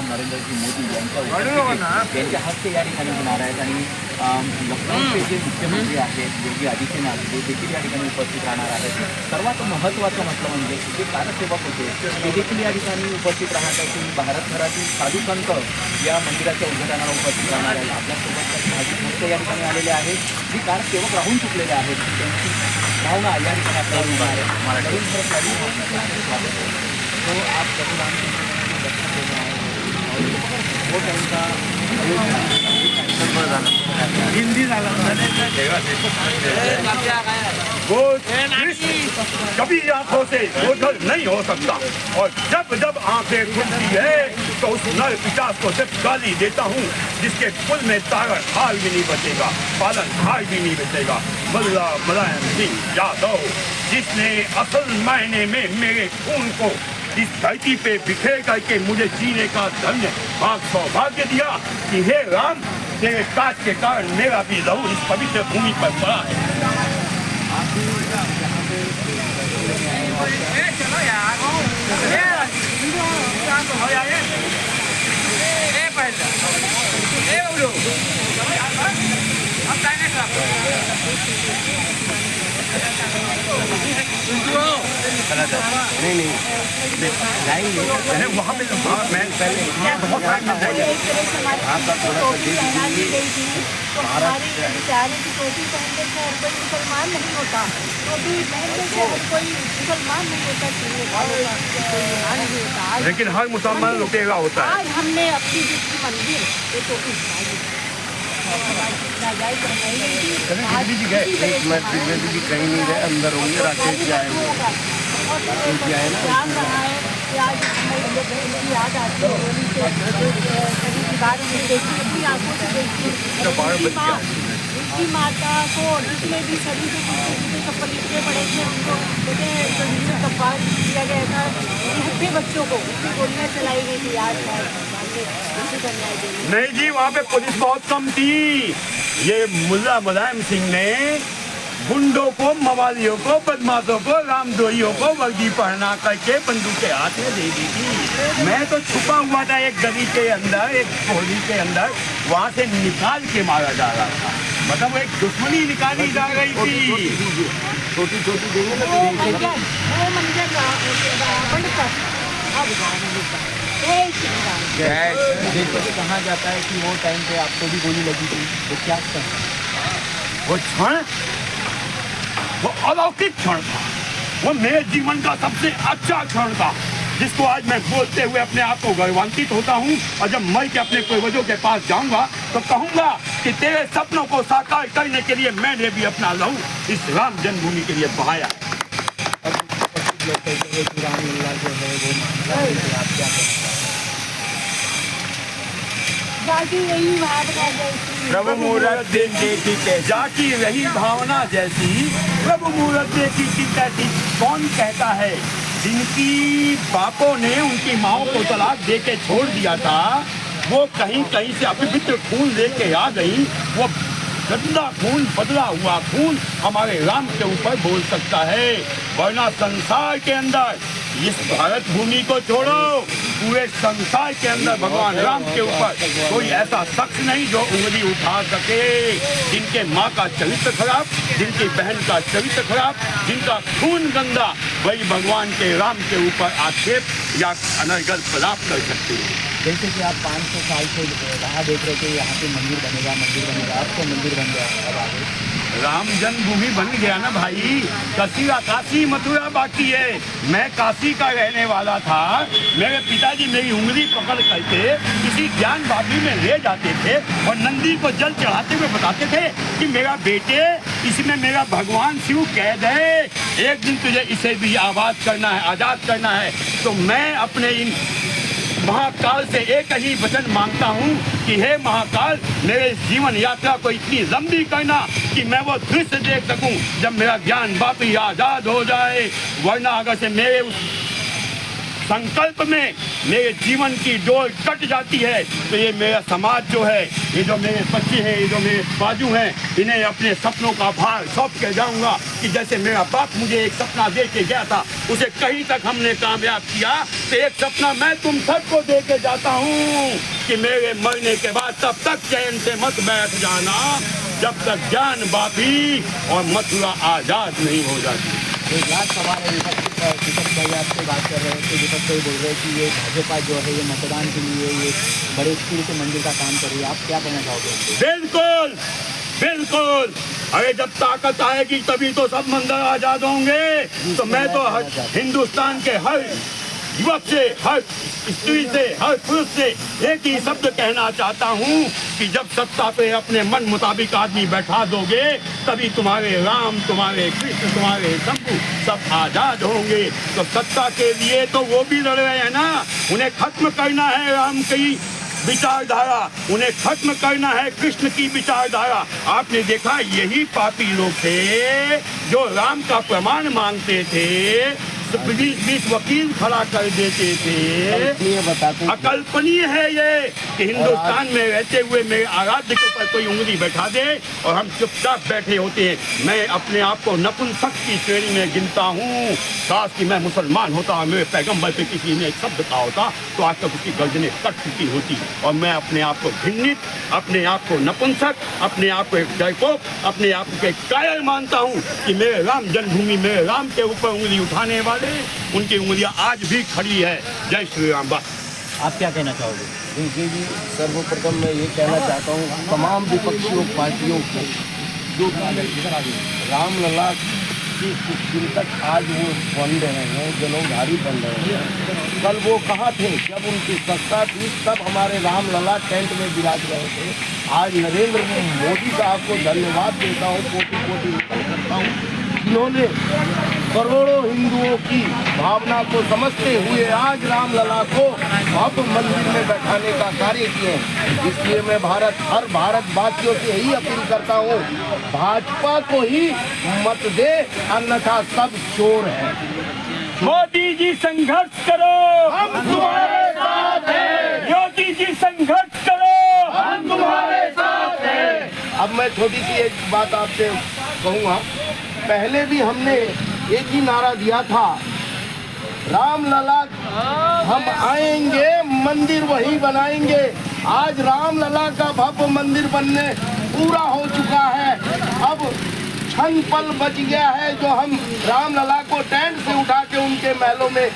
पंतप्रधान नरेंद्रजी मोदी यांच्या हस्ते या ठिकाणी होणार आहेत आणि लखनौचे जे मुख्यमंत्री आहेत योगी आदित्यनाथ ते देखील या ठिकाणी उपस्थित राहणार आहेत. सर्वात महत्त्वाचं म्हटलं म्हणजे जे कारसेवक होते ते देखील या ठिकाणी उपस्थित राहत असून भारतभरातील साधू संत या मंदिराच्या उद्घाटनाला उपस्थित राहणार आहेत. आपल्यासोबत काही भक्त या ठिकाणी आलेले आहेत जी कारसेवक राहून चुकलेले आहेत त्यांची भावना या ठिकाणी आपल्याला मिळणार आहे. तो आप प्रतिदान वो टाइम का हिंदी वो कभी आंखों से ओझल नहीं हो सकता और जब जब आंखें खुलती है तो उस नर पिशाच को सिर्फ गाली देता हूँ जिसके कुल में तारक हाल भी नहीं बचेगा, पालन हाल भी नहीं बचेगा. मुल्ला मुलायम सिंह यादव जिसने असल मायने में मेरे खून को इस धरती पे बिखेर करके मुझे जीने का धन्य सौभाग्य दिया कि हे राम तेरे काज के कारण मेरा भी लहू इस पवित्र भूमि पर पड़ा है. नहीं जाएंगे वहाँ पे मैं पहले ये बहुत बेचारे की टोपी पहनने से हर कोई मुसलमान नहीं होता, टोपी पहनने से हर कोई मुसलमान नहीं होता. लेकिन हर मुसलमान लुटेरा होता है. आज हमने अपनी जिसकी मंदिर ये टोपी जी कहीं नहीं गए, अंदर होंगे, राकेश जी आए याद आती है होली से बार में देखी अपनी आंखों से देखी उनकी माता को जिसमें भी सभी से कपड़े लिखने पड़े थे उनको जमीन कपाल किया गया था. हत्थे बच्चों को उसकी गोलियाँ चलाई गई थी. याद नहीं जी वहाँ पे पुलिस बहुत कम थी. ये मुल्ला मुलायम सिंह ने गुंडों को, मवालियों को, बदमाशों को, रामदोइयों को वर्दी पहना करके बंदूकें हाथ में दे दी थी. मैं तो छुपा हुआ था एक गली के अंदर, एक कोहली के अंदर, वहाँ से निकाल के मारा जा रहा था. मतलब एक दुश्मनी निकाली जा रही थी. छोटी छोटी जगह कहा जाता है कि वो टाइम पे आपको भी गोली लगी थी, तो क्या वो क्षण, वो अलौकिक क्षण था. वो मेरे जीवन का सबसे अच्छा क्षण था जिसको आज मैं बोलते हुए अपने आप को गौरवान्वित होता हूँ. और जब मर के अपने पूर्वजों के पास जाऊंगा तो कहूंगा कि तेरे सपनों को साकार करने के लिए मैंने भी अपना लहू इस राम जन्मभूमि के लिए बहाया. प्रभु मूरत देखी जाकी रही भावना जैसी, प्रभु मूरत देखी कैसी कौन कहता है. जिनकी बापों ने उनकी माओ को तलाक दे के छोड़ दिया था वो कहीं कहीं से अपवित्र खून लेके आ गई. वो गंदा खून, बदला हुआ खून हमारे राम के ऊपर बोल सकता है. वरना संसार के अंदर इस भारत भूमि को छोड़ो, पूरे संसार के अंदर भगवान राम के ऊपर कोई ऐसा शख्स नहीं जो उंगली उठा सके. जिनके माँ का चरित्र खराब, जिनकी बहन का चरित्र खराब, जिनका खून गंदा, वही भगवान के राम के ऊपर आक्षेप या अनर्गल प्रलाप कर सकते हैं. जैसे कि आप 500 साल से राह देख रहे थे यहाँ पे मंदिर बनेगा, अब तो मंदिर बन गया. अब आगे राम जन्मभूमि बन गया ना भाई. काशी मथुरा बाकी है. मैं काशी का रहने वाला था. मेरे पिताजी मेरी उंगली पकड़ करके किसी ज्ञान बाबी में ले जाते थे और नंदी को जल चढ़ाते हुए बताते थे कि मेरा बेटे, इसमें मेरा भगवान शिव कैद है. एक दिन तुझे इसे भी आबाद करना है, आजाद करना है. तो मैं अपने इन महाकाल से एक ही वचन मांगता हूँ कि हे महाकाल, मेरे जीवन यात्रा को इतनी लंबी करना कि मैं वो दृश्य देख सकूं जब मेरा ज्ञान वापस आजाद हो जाए. वरना अगर से मेरे उस संकल्प में मेरे जीवन की डोर कट जाती है तो ये मेरा समाज जो है, ये जो मेरे बच्चे हैं, ये जो मेरे बाजू हैं, इन्हें अपने सपनों का भार सौंप के जाऊंगा कि जैसे मेरा बाप मुझे एक सपना दे के गया था, उसे कहीं तक हमने कामयाब किया, तो एक सपना मैं तुम सबको दे के जाता हूँ कि मेरे मरने के बाद तब तक चैन से मत बैठ जाना जब तक ज्ञान बापी और मथुरा आजाद नहीं हो जाती। एक लास्ट सवाल है, दीपक भाई आपसे बात कर रहे थे, दीपक भाई बोल रहे हैं कि ये भाजपा जो है ये मतदान के लिए ये बड़े स्कूल के मंदिर का काम कर रही है, आप क्या कहना चाहोगे? बिल्कुल बिल्कुल, अरे जब ताकत आएगी तभी तो सब मंदिर आजाद होंगे। तो मैं तो हिंदुस्तान के हर युवक से, हर स्त्री से, हर पुरुष से एक ही शब्द कहना चाहता हूँ कि जब सत्ता पे अपने मन मुताबिक आदमी बैठा दोगे तभी तुम्हारे राम, तुम्हारे कृष्ण, तुम्हारे शंभू सब आजाद होंगे। तो सत्ता के लिए तो वो भी लड़ रहे हैं ना, उन्हें खत्म करना है राम की विचारधारा, उन्हें खत्म करना है कृष्ण की विचारधारा। आपने देखा यही पापी लोग थे जो राम का प्रमाण मांगते थे, 20 वकील खड़ा कर देते थे। अकल्पनीय है ये कि हिंदुस्तान में रहते हुए मेरे आराध्य के ऊपर कोई उंगली बैठा दे और हम चुपचाप बैठे होते हैं। मैं अपने आप को नपुंसक की श्रेणी में गिनता हूँ। काश कि मैं मुसलमान होता और मेरे पैगंबर पे किसी ने एक शब्द कहा होता तो आज तक उसकी गर्दनें कट चुकी होती। और मैं अपने आप को घृणित, अपने आप को नपुंसक, अपने आप को एक डरपोक, अपने आप को एक कायर मानता हूँ कि मेरे राम जन्मभूमि, मेरे राम के ऊपर उंगली उठाने वाले, उनकी उंगलियां आज भी खड़ी है। जय श्री राम। बस आप क्या कहना चाहोगे? देखिए जी, सर्वप्रथम मैं ये कहना चाहता हूँ तमाम विपक्षी पार्टियों को जो रामलला की कुछ दिन तक आज वो बन रहे हैं, जनोधारी बन रहे हैं। कल वो कहाँ थे जब उनकी सत्ता थी, तब हमारे रामलला टेंट में विराज रहे थे। आज नरेंद्र मोदी साहब को धन्यवाद देता हूँ, कोटि कोटि नमन करता हूँ, जिन्होंने करोड़ों हिंदुओं की भावना को समझते हुए आज रामलला को अब मंदिर में बैठाने का कार्य किए। इसलिए मैं हर भारतवासियों से यही अपील करता हूँ, भाजपा को ही मत दे, अन्यथा सब चोर है। मोदी जी संघर्ष करो, हम तुम्हारे साथ हैं। योगी जी संघर्ष करो, हम तुम्हारे साथ हैं। अब मैं छोटी सी एक बात आपसे कहूँगा, पहले भी हमने एक ही नारा दिया था, रामलला हम आएंगे मंदिर वही बनाएंगे। आज रामलला का भव्य मंदिर बनने पूरा हो चुका है। अब क्षण पल बच गया है जो हम रामलला को टेंट से उठा के उनके महलों में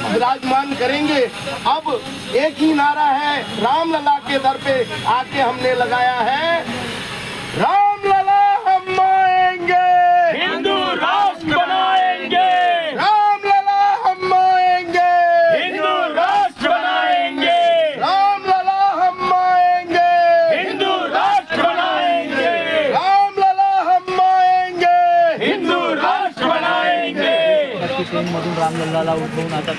विराजमान करेंगे। अब एक ही नारा है, रामलला के दर पे आके हमने लगाया है, रामलला हम आएंगे, हिंदू राष्ट्र बनाएंगे। रामलला हम आएंगे, हिंदू राष्ट्र बनाएंगे। रामलला हम आएंगे, हिंदू राष्ट्र बनाएंगे। रामलला हम आएंगे, हिंदू राष्ट्र बनाएंगे। ट्रेनमधून रामलल्लाला उठवून आता